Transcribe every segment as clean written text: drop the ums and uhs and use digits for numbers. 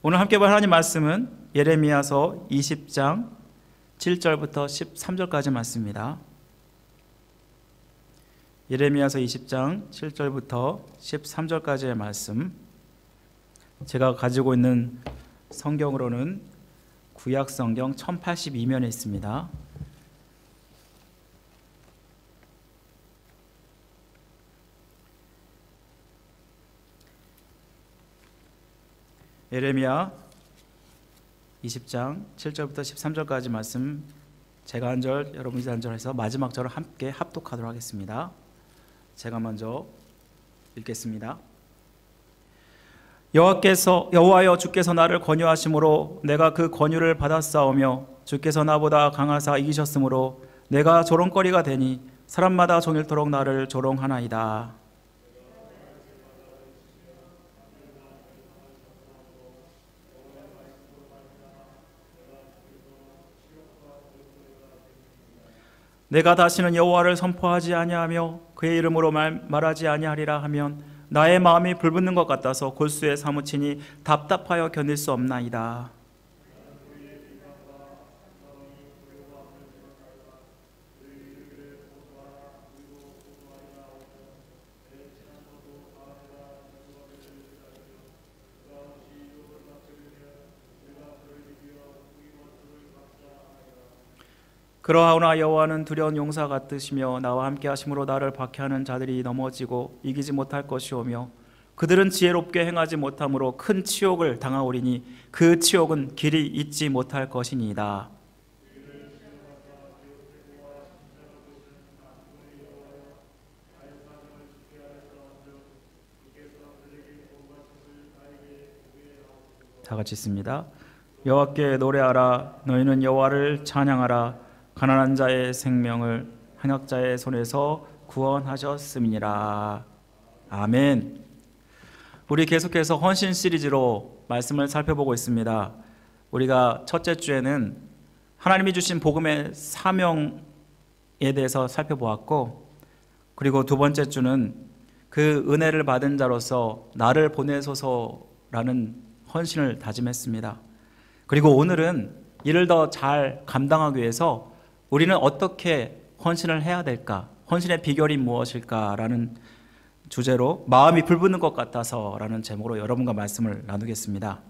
오늘 함께 볼 하나님 말씀은 예레미야서 20장 7절부터 13절까지 말씀입니다. 예레미야서 20장 7절부터 13절까지의 말씀, 제가 가지고 있는 성경으로는 구약 성경 1082면에 있습니다. 예레미야 20장 7절부터 13절까지 말씀, 제가 한 절, 여러분이 한 절 해서 마지막 절을 함께 합독하도록 하겠습니다. 제가 먼저 읽겠습니다. 여호와여, 주께서 나를 권유하심으로 내가 그 권유를 받았사오며 주께서 나보다 강하사 이기셨으므로 내가 조롱거리가 되니 사람마다 종일토록 나를 조롱하나이다. 내가 다시는 여호와를 선포하지 아니하며 그의 이름으로 말하지 아니하리라 하면 나의 마음이 불붙는 것 같아서 골수에 사무치니 답답하여 견딜 수 없나이다. 그러하오나 여호와는 두려운 용사 같으시며 나와 함께 하심으로 나를 박해하는 자들이 넘어지고 이기지 못할 것이오며 그들은 지혜롭게 행하지 못함으로 큰 치욕을 당하오리니 그 치욕은 길이 잊지 못할 것이니이다. 다 같이 있습니다. 여호와께 노래하라. 너희는 여호와를 찬양하라. 가난한 자의 생명을 한약자의 손에서 구원하셨음이니라. 아멘. 우리 계속해서 헌신 시리즈로 말씀을 살펴보고 있습니다. 우리가 첫째 주에는 하나님이 주신 복음의 사명에 대해서 살펴보았고, 그리고 두 번째 주는 그 은혜를 받은 자로서 나를 보내소서라는 헌신을 다짐했습니다. 그리고 오늘은 이를 더 잘 감당하기 위해서 우리는 어떻게 헌신을 해야 될까? 헌신의 비결이 무엇일까라는 주제로 마음이 불붙는 것 같아서라는 제목으로 여러분과 말씀을 나누겠습니다.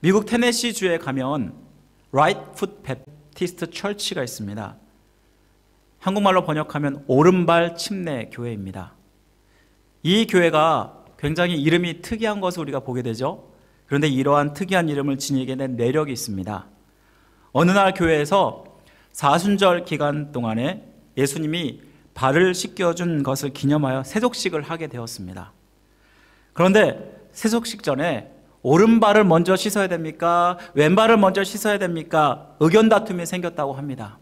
미국 테네시주에 가면 라이트 풋 베프티스트 처치가 있습니다. 한국말로 번역하면 오른발 침례 교회입니다. 이 교회가 굉장히 이름이 특이한 것을 우리가 보게 되죠. 그런데 이러한 특이한 이름을 지니게 된 내력이 있습니다. 어느 날 교회에서 사순절 기간 동안에 예수님이 발을 씻겨준 것을 기념하여 세속식을 하게 되었습니다. 그런데 세속식 전에 오른발을 먼저 씻어야 됩니까? 왼발을 먼저 씻어야 됩니까? 의견 다툼이 생겼다고 합니다.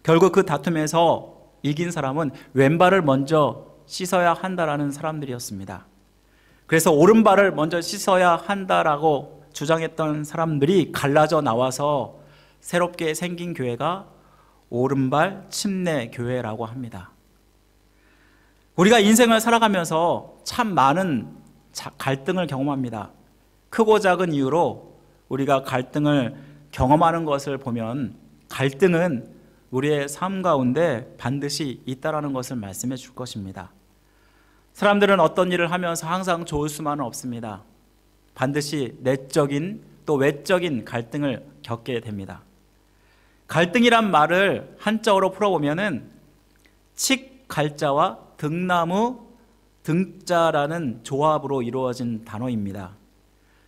결국 그 다툼에서 이긴 사람은 왼발을 먼저 씻어야 한다라는 사람들이었습니다. 그래서 오른발을 먼저 씻어야 한다라고 주장했던 사람들이 갈라져 나와서 새롭게 생긴 교회가 오른발 침례 교회라고 합니다. 우리가 인생을 살아가면서 참 많은 갈등을 경험합니다. 크고 작은 이유로 우리가 갈등을 경험하는 것을 보면 갈등은 우리의 삶 가운데 반드시 있다라는 것을 말씀해 줄 것입니다. 사람들은 어떤 일을 하면서 항상 좋을 수만은 없습니다. 반드시 내적인 또 외적인 갈등을 겪게 됩니다. 갈등이란 말을 한자어로 풀어보면은 칡갈자와 등나무 등자라는 조합으로 이루어진 단어입니다.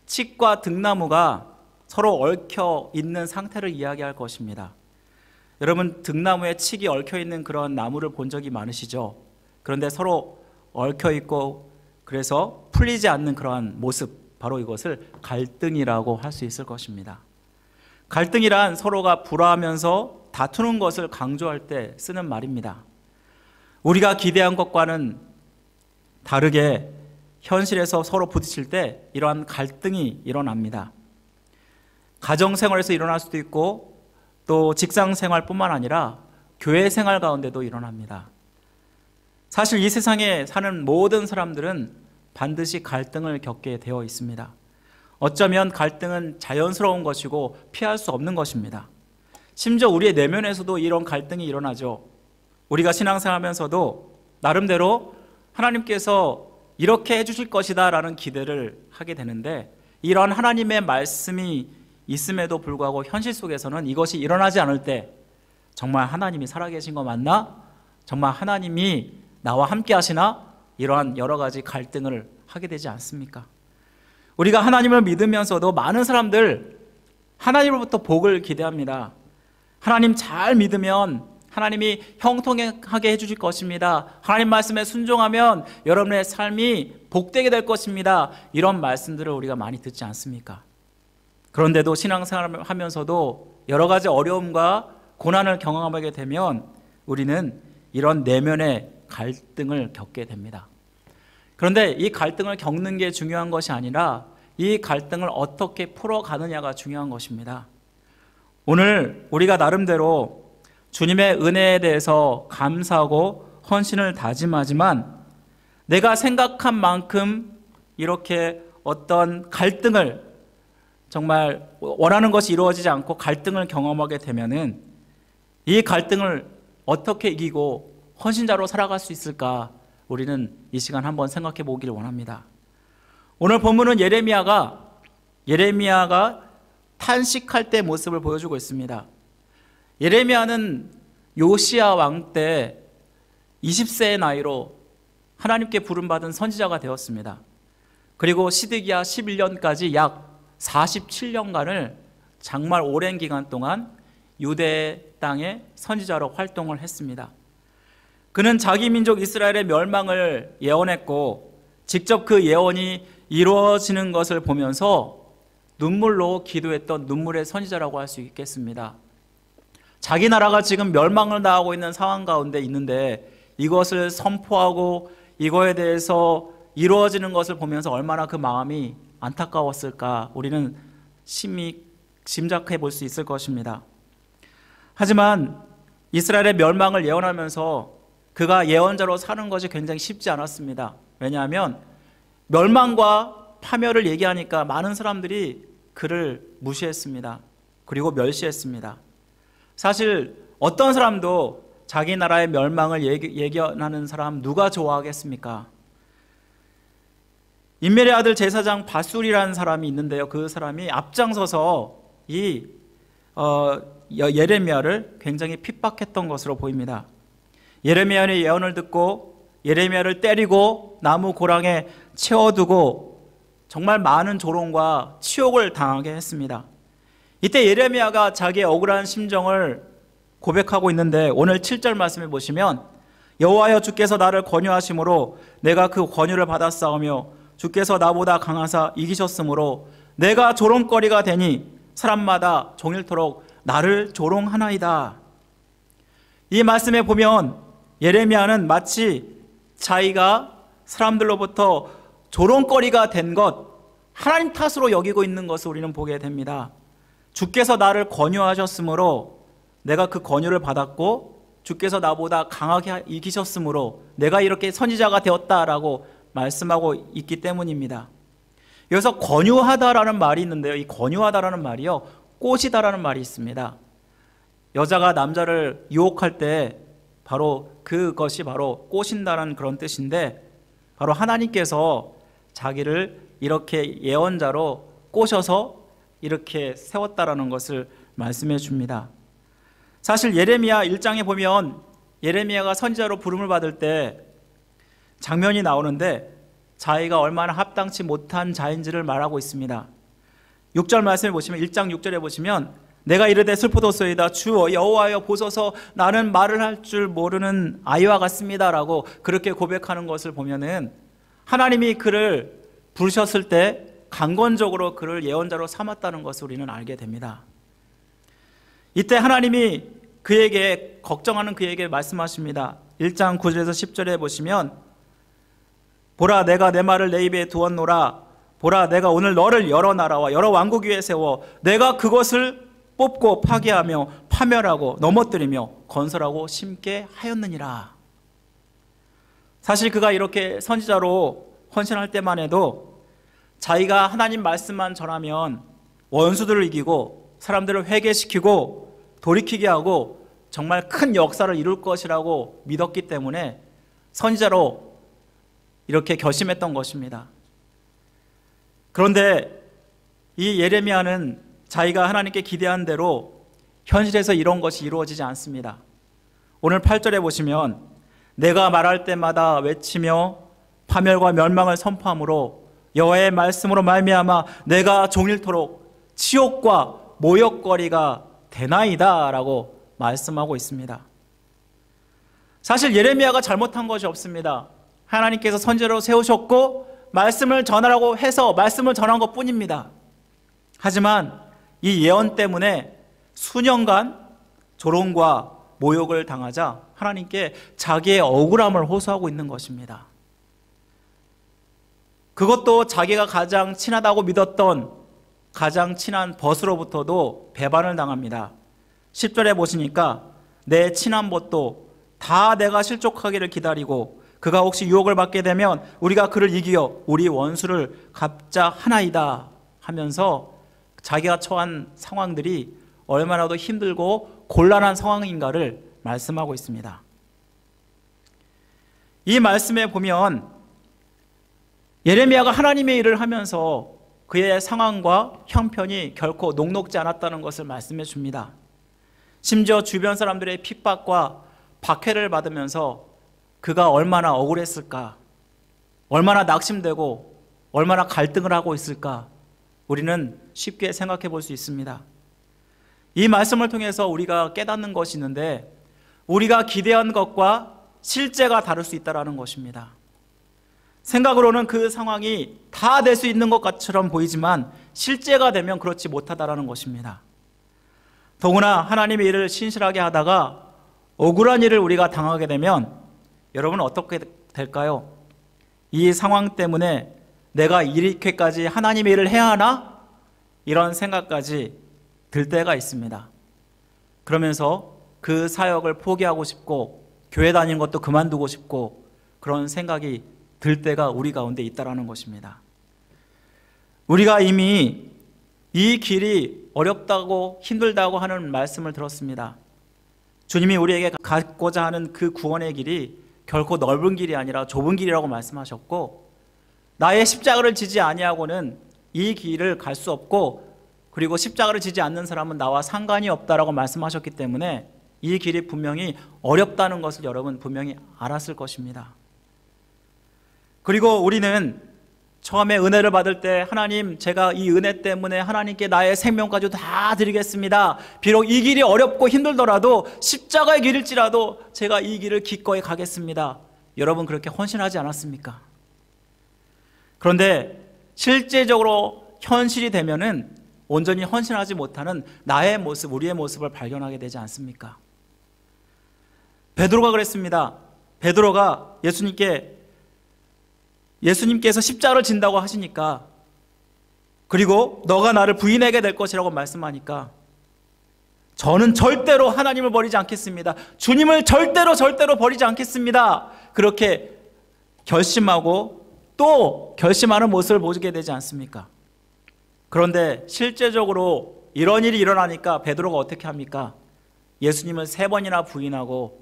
칡과 등나무가 서로 얽혀 있는 상태를 이야기할 것입니다. 여러분, 등나무에 칡이 얽혀 있는 그런 나무를 본 적이 많으시죠? 그런데 서로 얽혀 있고 그래서 풀리지 않는 그러한 모습, 바로 이것을 갈등이라고 할 수 있을 것입니다. 갈등이란 서로가 불화하면서 다투는 것을 강조할 때 쓰는 말입니다. 우리가 기대한 것과는 다르게 현실에서 서로 부딪힐 때 이러한 갈등이 일어납니다. 가정생활에서 일어날 수도 있고 또 직장생활뿐만 아니라 교회생활 가운데도 일어납니다. 사실 이 세상에 사는 모든 사람들은 반드시 갈등을 겪게 되어 있습니다. 어쩌면 갈등은 자연스러운 것이고 피할 수 없는 것입니다. 심지어 우리의 내면에서도 이런 갈등이 일어나죠. 우리가 신앙생활하면서도 나름대로 하나님께서 이렇게 해주실 것이다 라는 기대를 하게 되는데, 이런 하나님의 말씀이 있음에도 불구하고 현실 속에서는 이것이 일어나지 않을 때 정말 하나님이 살아계신 거 맞나? 정말 하나님이 나와 함께 하시나? 이러한 여러 가지 갈등을 하게 되지 않습니까? 우리가 하나님을 믿으면서도 많은 사람들 하나님으로부터 복을 기대합니다. 하나님 잘 믿으면 하나님이 형통하게 해주실 것입니다. 하나님 말씀에 순종하면 여러분의 삶이 복되게 될 것입니다. 이런 말씀들을 우리가 많이 듣지 않습니까? 그런데도 신앙생활을 하면서도 여러 가지 어려움과 고난을 경험하게 되면 우리는 이런 내면의 갈등을 겪게 됩니다. 그런데 이 갈등을 겪는 게 중요한 것이 아니라 이 갈등을 어떻게 풀어가느냐가 중요한 것입니다. 오늘 우리가 나름대로 주님의 은혜에 대해서 감사하고 헌신을 다짐하지만 내가 생각한 만큼 이렇게 어떤 갈등을, 정말 원하는 것이 이루어지지 않고 갈등을 경험하게 되면은 이 갈등을 어떻게 이기고 헌신자로 살아갈 수 있을까? 우리는 이 시간 한번 생각해 보기를 원합니다. 오늘 본문은 예레미야가 탄식할 때 모습을 보여주고 있습니다. 예레미야는 요시야 왕 때 20세의 나이로 하나님께 부름받은 선지자가 되었습니다. 그리고 시드기야 11년까지 약 47년간을 정말 오랜 기간 동안 유대 땅의 선지자로 활동을 했습니다. 그는 자기 민족 이스라엘의 멸망을 예언했고 직접 그 예언이 이루어지는 것을 보면서 눈물로 기도했던 눈물의 선지자라고 할 수 있겠습니다. 자기 나라가 지금 멸망을 당하고 있는 상황 가운데 있는데 이것을 선포하고 이거에 대해서 이루어지는 것을 보면서 얼마나 그 마음이 안타까웠을까 우리는 심히 짐작해 볼 수 있을 것입니다. 하지만 이스라엘의 멸망을 예언하면서 그가 예언자로 사는 것이 굉장히 쉽지 않았습니다. 왜냐하면 멸망과 파멸을 얘기하니까 많은 사람들이 그를 무시했습니다. 그리고 멸시했습니다. 사실 어떤 사람도 자기 나라의 멸망을 예견하는 사람 누가 좋아하겠습니까? 임멜의 아들 제사장 바술이라는 사람이 있는데요. 그 사람이 앞장서서 이 예레미야를 굉장히 핍박했던 것으로 보입니다. 예레미야의 예언을 듣고 예레미야를 때리고 나무 고랑에 채워두고 정말 많은 조롱과 치욕을 당하게 했습니다. 이때 예레미야가 자기의 억울한 심정을 고백하고 있는데 오늘 7절 말씀을 보시면 여호와여 주께서 나를 권유하심으로 내가 그 권유를 받았사오며 주께서 나보다 강하사 이기셨으므로 내가 조롱거리가 되니 사람마다 종일토록 나를 조롱하나이다. 이 말씀에 보면 예레미야는 마치 자기가 사람들로부터 조롱거리가 된 것, 하나님 탓으로 여기고 있는 것을 우리는 보게 됩니다. 주께서 나를 권유하셨으므로 내가 그 권유를 받았고 주께서 나보다 강하게 이기셨으므로 내가 이렇게 선지자가 되었다라고 말씀하고 있기 때문입니다. 여기서 권유하다라는 말이 있는데요. 이 권유하다라는 말이요, 꼬시다라는 말이 있습니다. 여자가 남자를 유혹할 때 바로 그것이 바로 꼬신다는 그런 뜻인데 바로 하나님께서 자기를 이렇게 예언자로 꼬셔서 이렇게 세웠다라는 것을 말씀해 줍니다. 사실 예레미야 1장에 보면 예레미야가 선지자로 부름을 받을 때 장면이 나오는데 자기가 얼마나 합당치 못한 자인지를 말하고 있습니다. 6절 말씀을 보시면 1장 6절에 보시면 내가 이르되 슬프도소이다 주 여호와여 보소서 나는 말을 할 줄 모르는 아이와 같습니다 라고 그렇게 고백하는 것을 보면은 하나님이 그를 부르셨을 때 강권적으로 그를 예언자로 삼았다는 것을 우리는 알게 됩니다. 이때 하나님이 그에게 걱정하는 그에게 말씀하십니다. 1장 9절에서 10절에 보시면 보라 내가 내 말을 내 입에 두었노라 보라 내가 오늘 너를 여러 나라와 여러 왕국 위에 세워 내가 그것을 뽑고 파괴하며 파멸하고 넘어뜨리며 건설하고 심게 하였느니라. 사실 그가 이렇게 선지자로 헌신할 때만 해도 자기가 하나님 말씀만 전하면 원수들을 이기고 사람들을 회개시키고 돌이키게 하고 정말 큰 역사를 이룰 것이라고 믿었기 때문에 선지자로 이렇게 결심했던 것입니다. 그런데 이 예레미야는 자기가 하나님께 기대한 대로 현실에서 이런 것이 이루어지지 않습니다. 오늘 8절에 보시면 내가 말할 때마다 외치며 파멸과 멸망을 선포함으로 여호와의 말씀으로 말미암아 내가 종일토록 치욕과 모욕거리가 되나이다 라고 말씀하고 있습니다. 사실 예레미야가 잘못한 것이 없습니다. 하나님께서 선지자로 세우셨고 말씀을 전하라고 해서 말씀을 전한 것뿐입니다. 하지만 이 예언 때문에 수년간 조롱과 모욕을 당하자 하나님께 자기의 억울함을 호소하고 있는 것입니다. 그것도 자기가 가장 친하다고 믿었던 가장 친한 벗으로부터도 배반을 당합니다. 10절에 보시니까 내 친한 벗도 다 내가 실족하기를 기다리고 그가 혹시 유혹을 받게 되면 우리가 그를 이기어 우리 원수를 갚자 하나이다 하면서 자기가 처한 상황들이 얼마나도 힘들고 곤란한 상황인가를 말씀하고 있습니다. 이 말씀에 보면 예레미야가 하나님의 일을 하면서 그의 상황과 형편이 결코 녹록지 않았다는 것을 말씀해 줍니다. 심지어 주변 사람들의 핍박과 박해를 받으면서 그가 얼마나 억울했을까, 얼마나 낙심되고 얼마나 갈등을 하고 있을까 우리는 쉽게 생각해 볼 수 있습니다. 이 말씀을 통해서 우리가 깨닫는 것이 있는데 우리가 기대한 것과 실제가 다를 수 있다는 것입니다. 생각으로는 그 상황이 다 될 수 있는 것처럼 보이지만 실제가 되면 그렇지 못하다는 것입니다. 더구나 하나님의 일을 신실하게 하다가 억울한 일을 우리가 당하게 되면 여러분 어떻게 될까요? 이 상황 때문에 내가 이렇게까지 하나님의 일을 해야 하나? 이런 생각까지 들 때가 있습니다. 그러면서 그 사역을 포기하고 싶고 교회 다니는 것도 그만두고 싶고 그런 생각이 들 때가 우리 가운데 있다는 것입니다. 우리가 이미 이 길이 어렵다고 힘들다고 하는 말씀을 들었습니다. 주님이 우리에게 갖고자 하는 그 구원의 길이 결코 넓은 길이 아니라 좁은 길이라고 말씀하셨고 나의 십자가를 지지 아니하고는 이 길을 갈 수 없고 그리고 십자가를 지지 않는 사람은 나와 상관이 없다라고 말씀하셨기 때문에 이 길이 분명히 어렵다는 것을 여러분 분명히 알았을 것입니다. 그리고 우리는 처음에 은혜를 받을 때 하나님 제가 이 은혜 때문에 하나님께 나의 생명까지 다 드리겠습니다. 비록 이 길이 어렵고 힘들더라도 십자가의 길일지라도 제가 이 길을 기꺼이 가겠습니다. 여러분 그렇게 헌신하지 않았습니까? 그런데 실제적으로 현실이 되면은 온전히 헌신하지 못하는 나의 모습, 우리의 모습을 발견하게 되지 않습니까? 베드로가 그랬습니다. 베드로가 예수님께서 십자가를 진다고 하시니까 그리고 너가 나를 부인하게 될 것이라고 말씀하니까 저는 절대로 하나님을 버리지 않겠습니다. 주님을 절대로 버리지 않겠습니다. 그렇게 결심하고 또 결심하는 모습을 보게 되지 않습니까? 그런데 실제적으로 이런 일이 일어나니까 베드로가 어떻게 합니까? 예수님을 3번이나 부인하고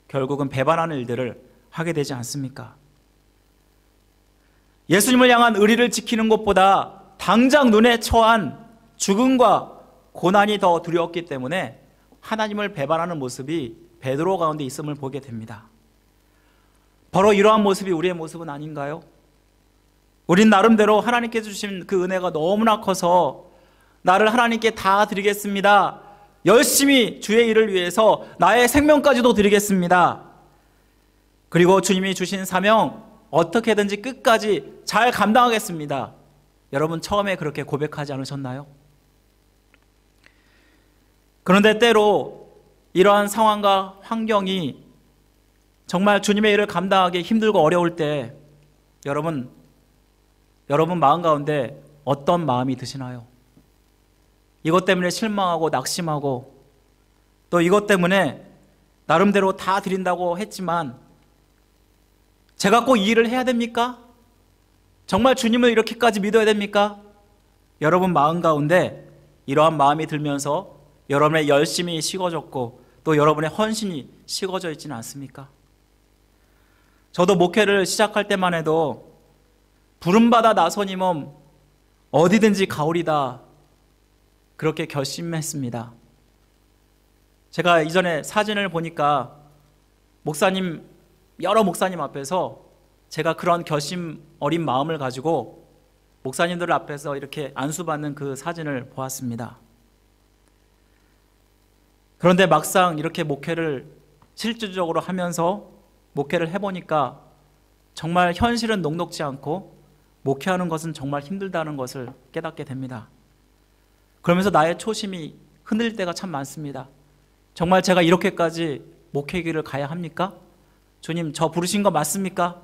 결국은 배반하는 일들을 하게 되지 않습니까? 예수님을 향한 의리를 지키는 것보다 당장 눈에 처한 죽음과 고난이 더 두려웠기 때문에 하나님을 배반하는 모습이 베드로 가운데 있음을 보게 됩니다. 바로 이러한 모습이 우리의 모습은 아닌가요? 우린 나름대로 하나님께서 주신 그 은혜가 너무나 커서 나를 하나님께 다 드리겠습니다. 열심히 주의 일을 위해서 나의 생명까지도 드리겠습니다. 그리고 주님이 주신 사명 어떻게든지 끝까지 잘 감당하겠습니다. 여러분 처음에 그렇게 고백하지 않으셨나요? 그런데 때로 이러한 상황과 환경이 정말 주님의 일을 감당하기 힘들고 어려울 때 여러분 마음 가운데 어떤 마음이 드시나요? 이것 때문에 실망하고 낙심하고 또 이것 때문에 나름대로 다 드린다고 했지만 제가 꼭 이 일을 해야 됩니까? 정말 주님을 이렇게까지 믿어야 됩니까? 여러분 마음 가운데 이러한 마음이 들면서 여러분의 열심이 식어졌고 또 여러분의 헌신이 식어져 있지는 않습니까? 저도 목회를 시작할 때만 해도 부름받아 나서님은 어디든지 가오리다 그렇게 결심했습니다. 제가 이전에 사진을 보니까 여러 목사님 앞에서 제가 그런 결심 어린 마음을 가지고 목사님들 앞에서 이렇게 안수받는 그 사진을 보았습니다. 그런데 막상 이렇게 목회를 실질적으로 하면서 목회를 해보니까 정말 현실은 녹록지 않고 목회하는 것은 정말 힘들다는 것을 깨닫게 됩니다. 그러면서 나의 초심이 흔들릴 때가 참 많습니다. 정말 제가 이렇게까지 목회 길을 가야 합니까? 주님, 저 부르신 거 맞습니까?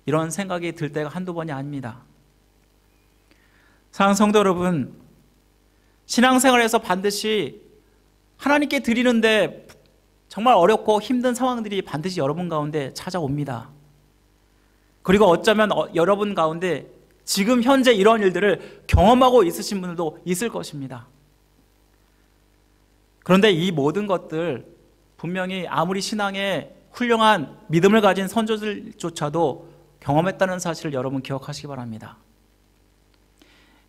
이런 생각이 들 때가 한두 번이 아닙니다. 사랑하는 성도 여러분, 신앙생활에서 반드시 하나님께 드리는데 정말 어렵고 힘든 상황들이 반드시 여러분 가운데 찾아옵니다. 그리고 어쩌면 여러분 가운데 지금 현재 이런 일들을 경험하고 있으신 분들도 있을 것입니다. 그런데 이 모든 것들 분명히 아무리 신앙에 훌륭한 믿음을 가진 선조들조차도 경험했다는 사실을 여러분 기억하시기 바랍니다.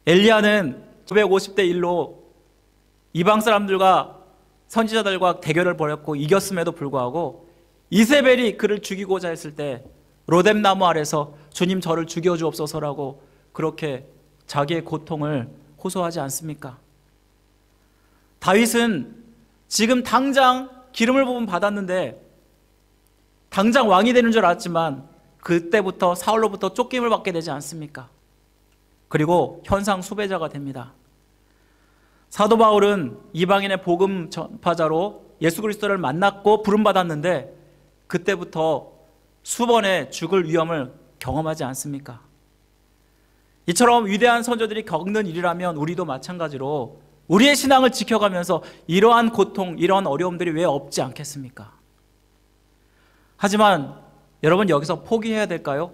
엘리야는 950대 1로 이방 사람들과 선지자들과 대결을 벌였고 이겼음에도 불구하고 이세벨이 그를 죽이고자 했을 때 로뎀나무 아래서 주님 저를 죽여주옵소서라고 그렇게 자기의 고통을 호소하지 않습니까? 다윗은 지금 당장 기름을 부음 받았는데 당장 왕이 되는 줄 알았지만 그때부터 사울로부터 쫓김을 받게 되지 않습니까? 그리고 현상 수배자가 됩니다. 사도 바울은 이방인의 복음 전파자로 예수 그리스도를 만났고 부름받았는데 그때부터 수번의 죽을 위험을 경험하지 않습니까? 이처럼 위대한 선조들이 겪는 일이라면 우리도 마찬가지로 우리의 신앙을 지켜가면서 이러한 고통, 이러한 어려움들이 왜 없지 않겠습니까? 하지만 여러분 여기서 포기해야 될까요?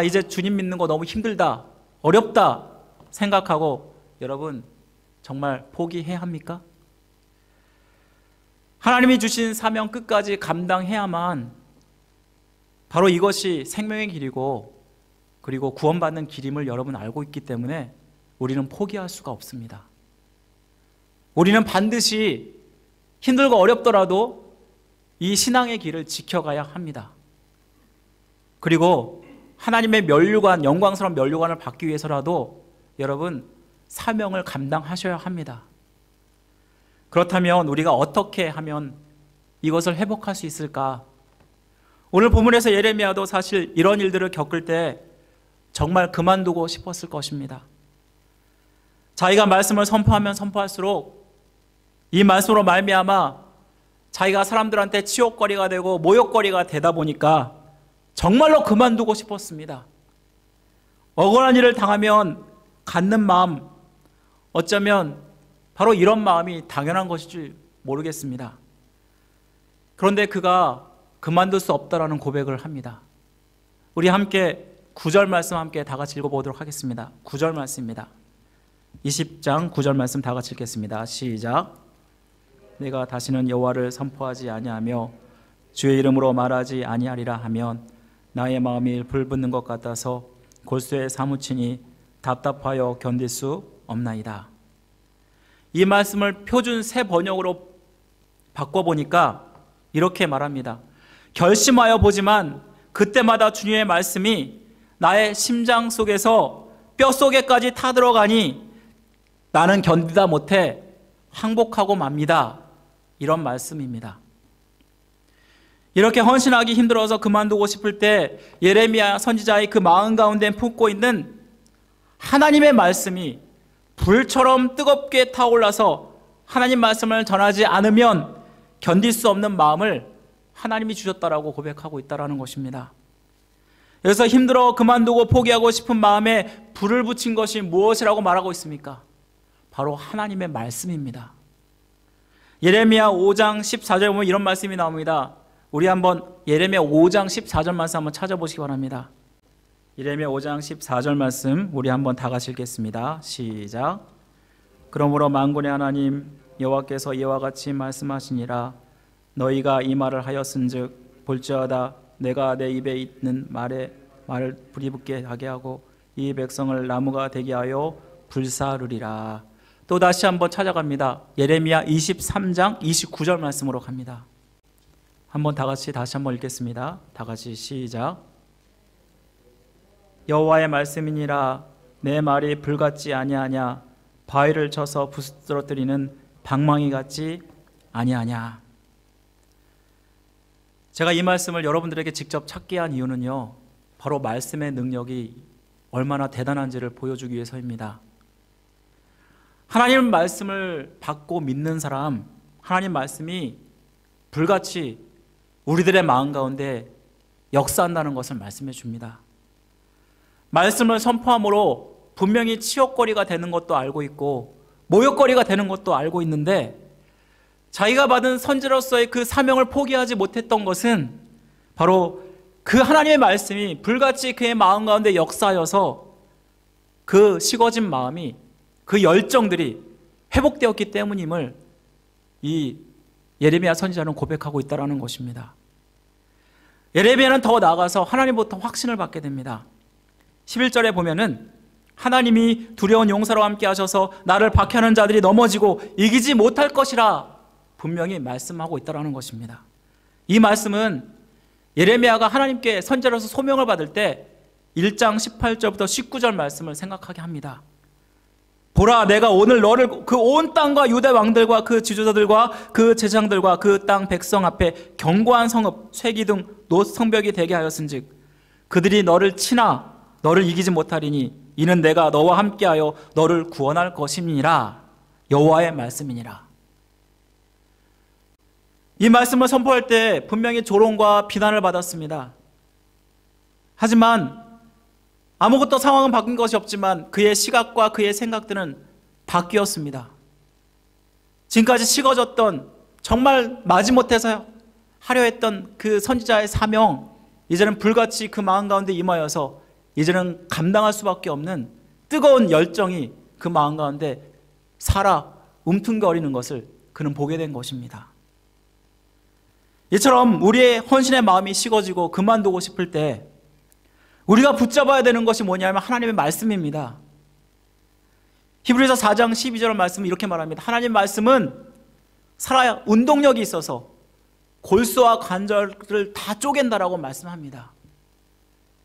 이제 주님 믿는 거 너무 힘들다, 어렵다 생각하고 여러분 정말 포기해야 합니까? 하나님이 주신 사명 끝까지 감당해야만 바로 이것이 생명의 길이고 그리고 구원받는 길임을 여러분 알고 있기 때문에 우리는 포기할 수가 없습니다. 우리는 반드시 힘들고 어렵더라도 이 신앙의 길을 지켜가야 합니다. 그리고 하나님의 면류관, 영광스러운 면류관을 받기 위해서라도 여러분 사명을 감당하셔야 합니다. 그렇다면 우리가 어떻게 하면 이것을 회복할 수 있을까? 오늘 본문에서 예레미야도 사실 이런 일들을 겪을 때 정말 그만두고 싶었을 것입니다. 자기가 말씀을 선포하면 선포할수록 이 말씀으로 말미암아 자기가 사람들한테 치욕거리가 되고 모욕거리가 되다 보니까 정말로 그만두고 싶었습니다. 억울한 일을 당하면 갖는 마음, 어쩌면 바로 이런 마음이 당연한 것일지 모르겠습니다. 그런데 그가 그만둘 수 없다라는 고백을 합니다. 우리 함께 9절 말씀 함께 다 같이 읽어보도록 하겠습니다. 9절 말씀입니다. 20장 9절 말씀 다 같이 읽겠습니다. 시작. 내가 다시는 여호와를 선포하지 아니하며 주의 이름으로 말하지 아니하리라 하면 나의 마음이 불붙는 것 같아서 골수에 사무치니 답답하여 견딜 수 없나이다. 이 말씀을 표준 새 번역으로 바꿔보니까 이렇게 말합니다. 결심하여 보지만 그때마다 주님의 말씀이 나의 심장 속에서 뼛속에까지 타들어가니 나는 견디다 못해 항복하고 맙니다. 이런 말씀입니다. 이렇게 헌신하기 힘들어서 그만두고 싶을 때 예레미야 선지자의 그 마음 가운데 품고 있는 하나님의 말씀이 불처럼 뜨겁게 타올라서 하나님 말씀을 전하지 않으면 견딜 수 없는 마음을 하나님이 주셨다라고 고백하고 있다는 것입니다. 그래서 힘들어 그만두고 포기하고 싶은 마음에 불을 붙인 것이 무엇이라고 말하고 있습니까? 바로 하나님의 말씀입니다. 예레미야 5장 14절에 보면 이런 말씀이 나옵니다. 우리 한번 예레미야 5장 14절 말씀 한번 찾아보시기 바랍니다. 예레미야 5장 14절 말씀 우리 한번 다 같이 읽겠습니다. 시작. 그러므로 만군의 하나님 여호와께서 이와 같이 말씀하시니라. 너희가 이 말을 하였은즉 볼지어다 내가 내 입에 있는 말을 불이 붙게 하게 하고 이 백성을 나무가 되게 하여 불사르리라. 또 다시 한번 찾아갑니다. 예레미야 23장 29절 말씀으로 갑니다. 한번 다 같이 다시 한번 읽겠습니다. 다 같이 시작. 여호와의 말씀이니라. 내 말이 불같지 아니하냐 바위를 쳐서 부스러뜨리는 방망이 같지 아니하냐. 제가 이 말씀을 여러분들에게 직접 찾게 한 이유는요, 바로 말씀의 능력이 얼마나 대단한지를 보여주기 위해서입니다. 하나님 말씀을 받고 믿는 사람, 하나님 말씀이 불같이 우리들의 마음 가운데 역사한다는 것을 말씀해 줍니다. 말씀을 선포함으로 분명히 치욕거리가 되는 것도 알고 있고 모욕거리가 되는 것도 알고 있는데, 자기가 받은 선지로서의 그 사명을 포기하지 못했던 것은 바로 그 하나님의 말씀이 불같이 그의 마음 가운데 역사하여서 그 식어진 마음이, 그 열정들이 회복되었기 때문임을 이 예레미야 선지자는 고백하고 있다는 것입니다. 예레미야는 더 나아가서 하나님부터 확신을 받게 됩니다. 11절에 보면은 하나님이 두려운 용사로 함께 하셔서 나를 박해하는 자들이 넘어지고 이기지 못할 것이라 분명히 말씀하고 있다는 것입니다. 이 말씀은 예레미야가 하나님께 선지자로서 소명을 받을 때 1장 18절부터 19절 말씀을 생각하게 합니다. 보라, 내가 오늘 너를 그 온 땅과 유대 왕들과 그 지도자들과 그 제장들과 그 땅 백성 앞에 견고한 성읍, 쇠기둥, 노성벽이 되게 하였은즉 그들이 너를 치나 너를 이기지 못하리니 이는 내가 너와 함께하여 너를 구원할 것임이니라. 여호와의 말씀이니라. 이 말씀을 선포할 때 분명히 조롱과 비난을 받았습니다. 하지만 아무것도 상황은 바뀐 것이 없지만 그의 시각과 그의 생각들은 바뀌었습니다. 지금까지 식어졌던, 정말 마지못해서 하려 했던 그 선지자의 사명, 이제는 불같이 그 마음 가운데 임하여서 이제는 감당할 수밖에 없는 뜨거운 열정이 그 마음 가운데 살아 움퉁거리는 것을 그는 보게 된 것입니다. 이처럼 우리의 헌신의 마음이 식어지고 그만두고 싶을 때 우리가 붙잡아야 되는 것이 뭐냐면 하나님의 말씀입니다. 히브리서 4장 12절 말씀은 이렇게 말합니다. 하나님 말씀은 살아야 운동력이 있어서 골수와 관절을 다 쪼갠다라고 말씀합니다.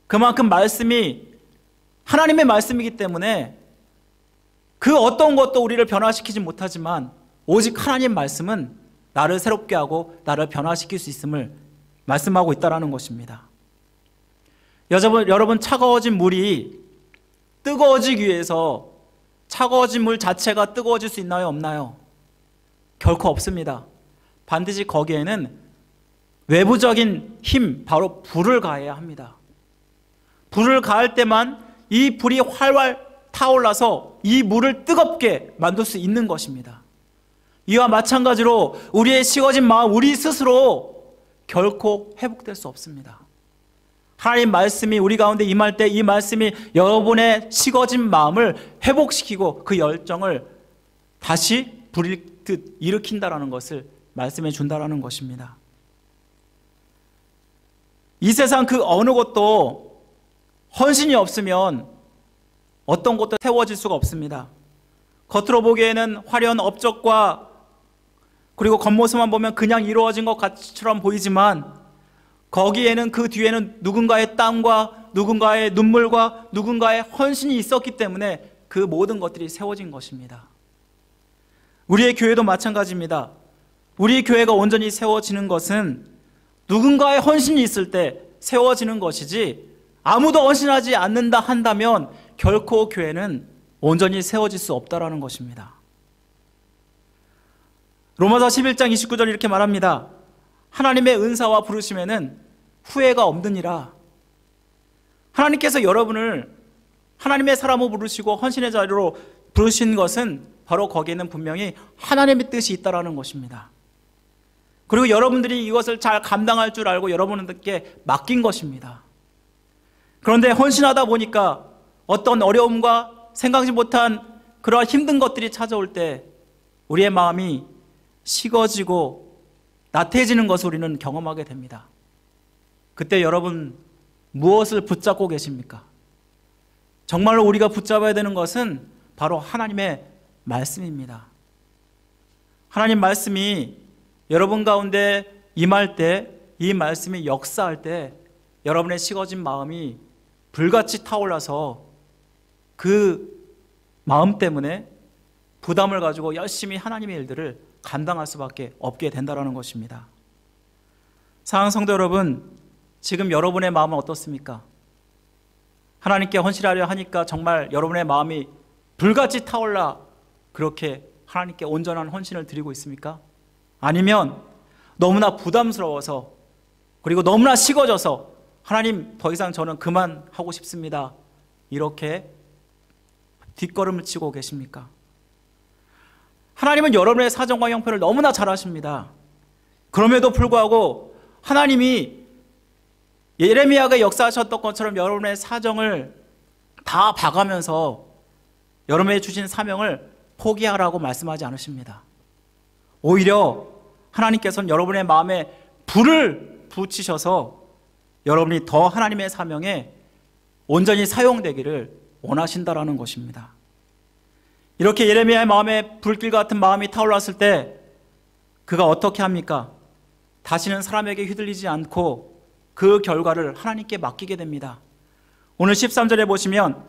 그만큼 말씀이 하나님의 말씀이기 때문에 그 어떤 것도 우리를 변화시키지 못하지만 오직 하나님 말씀은 나를 새롭게 하고 나를 변화시킬 수 있음을 말씀하고 있다는 것입니다. 여러분, 차가워진 물이 뜨거워지기 위해서 차가워진 물 자체가 뜨거워질 수 있나요? 없나요? 결코 없습니다. 반드시 거기에는 외부적인 힘, 바로 불을 가해야 합니다. 불을 가할 때만 이 불이 활활 타올라서 이 물을 뜨겁게 만들 수 있는 것입니다. 이와 마찬가지로 우리의 식어진 마음, 우리 스스로 결코 회복될 수 없습니다. 하나님 말씀이 우리 가운데 임할 때 이 말씀이 여러분의 식어진 마음을 회복시키고 그 열정을 다시 불일듯 일으킨다는 것을 말씀해 준다는 것입니다. 이 세상 그 어느 것도 헌신이 없으면 어떤 것도 세워질 수가 없습니다. 겉으로 보기에는 화려한 업적과 그리고 겉모습만 보면 그냥 이루어진 것처럼 보이지만 거기에는, 그 뒤에는 누군가의 땀과 누군가의 눈물과 누군가의 헌신이 있었기 때문에 그 모든 것들이 세워진 것입니다. 우리의 교회도 마찬가지입니다. 우리 교회가 온전히 세워지는 것은 누군가의 헌신이 있을 때 세워지는 것이지, 아무도 헌신하지 않는다 한다면 결코 교회는 온전히 세워질 수 없다는 것입니다. 로마서 11장 29절 이렇게 말합니다. 하나님의 은사와 부르심에는 후회가 없느니라. 하나님께서 여러분을 하나님의 사람으로 부르시고 헌신의 자리로 부르신 것은 바로 거기에는 분명히 하나님의 뜻이 있다는 것입니다. 그리고 여러분들이 이것을 잘 감당할 줄 알고 여러분들께 맡긴 것입니다. 그런데 헌신하다 보니까 어떤 어려움과 생각지 못한 그러한 힘든 것들이 찾아올 때 우리의 마음이 식어지고 나태해지는 것을 우리는 경험하게 됩니다. 그때 여러분 무엇을 붙잡고 계십니까? 정말로 우리가 붙잡아야 되는 것은 바로 하나님의 말씀입니다. 하나님 말씀이 여러분 가운데 임할 때, 이 말씀이 역사할 때 여러분의 식어진 마음이 불같이 타올라서 그 마음 때문에 부담을 가지고 열심히 하나님의 일들을 감당할 수밖에 없게 된다는 것입니다. 사랑하는 성도 여러분, 지금 여러분의 마음은 어떻습니까? 하나님께 헌신하려 하니까 정말 여러분의 마음이 불같이 타올라 그렇게 하나님께 온전한 헌신을 드리고 있습니까? 아니면 너무나 부담스러워서 그리고 너무나 식어져서 하나님 더 이상 저는 그만하고 싶습니다, 이렇게 뒷걸음을 치고 계십니까? 하나님은 여러분의 사정과 형편을 너무나 잘 아십니다. 그럼에도 불구하고 하나님이 예레미야가 역사하셨던 것처럼 여러분의 사정을 다 봐가면서 여러분에게 주신 사명을 포기하라고 말씀하지 않으십니다. 오히려 하나님께서는 여러분의 마음에 불을 붙이셔서 여러분이 더 하나님의 사명에 온전히 사용되기를 원하신다라는 것입니다. 이렇게 예레미야의 마음에 불길 같은 마음이 타올랐을 때 그가 어떻게 합니까? 다시는 사람에게 휘둘리지 않고 그 결과를 하나님께 맡기게 됩니다. 오늘 13절에 보시면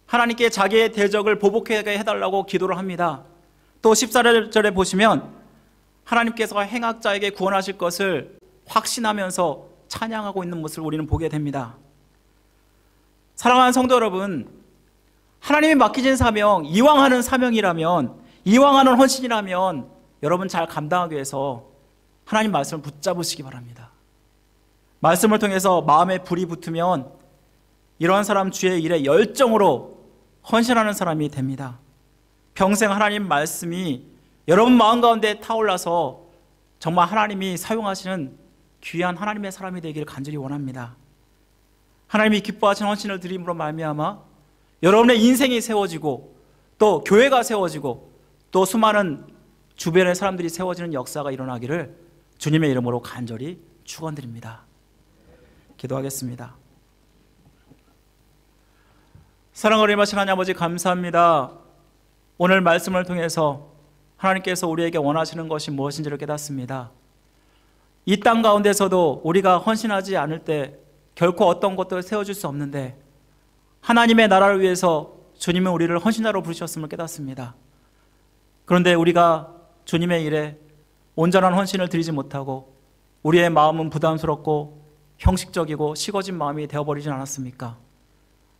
하나님께 자기의 대적을 보복하게 해달라고 기도를 합니다. 또 14절에 보시면 하나님께서 행악자에게 구원하실 것을 확신하면서 찬양하고 있는 모습을 우리는 보게 됩니다. 사랑하는 성도 여러분, 하나님이 맡기신 사명, 이왕 하는 사명이라면, 이왕 하는 헌신이라면 여러분 잘 감당하기 위해서 하나님 말씀을 붙잡으시기 바랍니다. 말씀을 통해서 마음에 불이 붙으면 이러한 사람 주의 일에 열정으로 헌신하는 사람이 됩니다. 평생 하나님 말씀이 여러분 마음 가운데 타올라서 정말 하나님이 사용하시는 귀한 하나님의 사람이 되기를 간절히 원합니다. 하나님이 기뻐하시는 헌신을 드림으로 말미암아 여러분의 인생이 세워지고 또 교회가 세워지고 또 수많은 주변의 사람들이 세워지는 역사가 일어나기를 주님의 이름으로 간절히 축원드립니다. 기도하겠습니다. 사랑하는 우리 하나님 아버지, 감사합니다. 오늘 말씀을 통해서 하나님께서 우리에게 원하시는 것이 무엇인지를 깨닫습니다. 이 땅 가운데서도 우리가 헌신하지 않을 때 결코 어떤 것도 세워줄 수 없는데 하나님의 나라를 위해서 주님은 우리를 헌신자로 부르셨음을 깨닫습니다. 그런데 우리가 주님의 일에 온전한 헌신을 드리지 못하고 우리의 마음은 부담스럽고 형식적이고 식어진 마음이 되어버리진 않았습니까?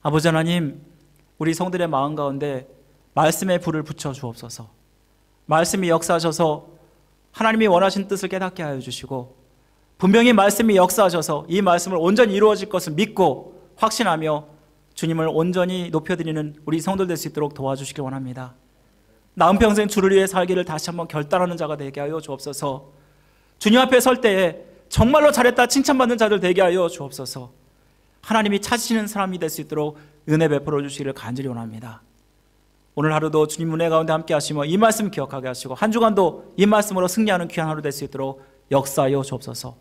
아버지 하나님, 우리 성들의 마음 가운데 말씀의 불을 붙여 주옵소서. 말씀이 역사하셔서 하나님이 원하신 뜻을 깨닫게 하여 주시고 분명히 말씀이 역사하셔서 이 말씀을 온전히 이루어질 것을 믿고 확신하며 주님을 온전히 높여드리는 우리 성도들 될 수 있도록 도와주시길 원합니다. 남은 평생 주를 위해 살기를 다시 한번 결단하는 자가 되게 하여 주옵소서. 주님 앞에 설 때에 정말로 잘했다 칭찬받는 자들 되게 하여 주옵소서. 하나님이 찾으시는 사람이 될 수 있도록 은혜 베풀어 주시기를 간절히 원합니다. 오늘 하루도 주님 은혜 가운데 함께 하시며 이 말씀 기억하게 하시고 한 주간도 이 말씀으로 승리하는 귀한 하루 될 수 있도록 역사하여 주옵소서.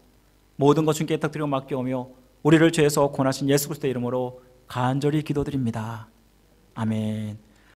모든 것 주님께 부탁드리고 맡겨오며 우리를 죄에서 구원하신 예수 그리스도의 이름으로 간절히 기도드립니다. 아멘.